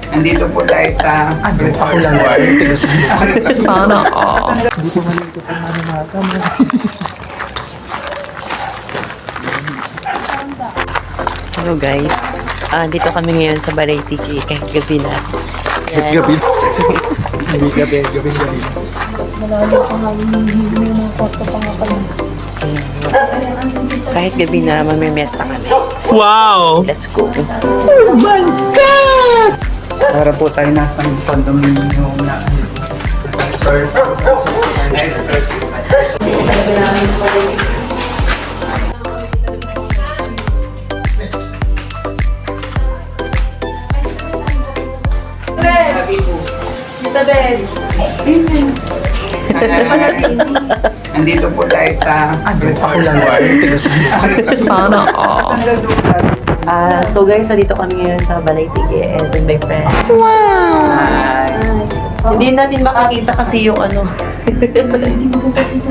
Andito po tayo sa resort. Sana all. Hello guys. Dito kami ngayon sa Balaytiki kahit gabi na. Yan. Gabi. Hindi gabi. Malalim pa nga hinihingi yung mga kwarto pa nga kami. Kahit gabi na mamimesta kami. Wow! Let's go. Para po tayo nasa condominium na nasa resort. Tita Bel. Andito po tayo sa resort. Sana all. So guys, dito kami ngayon sa Balaytiki and with my friend. Hi! Hindi natin makikita kasi yung ano.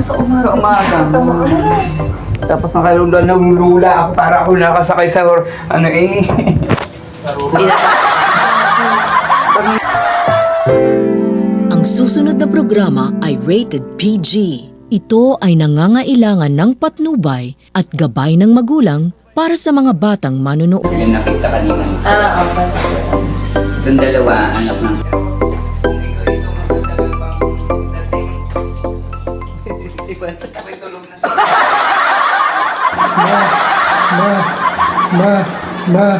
Sa umaga. Tapos nakalula ng lula ako para ako nakasakay sa ano eh. Hindi na. Ang susunod na programa ay rated PG. Ito ay nangangailangan ng patnubay at gabay ng magulang para sa mga batang manunood. Yung nakita kanina isa. Okay. Itong dalawa, anak ng... Ma.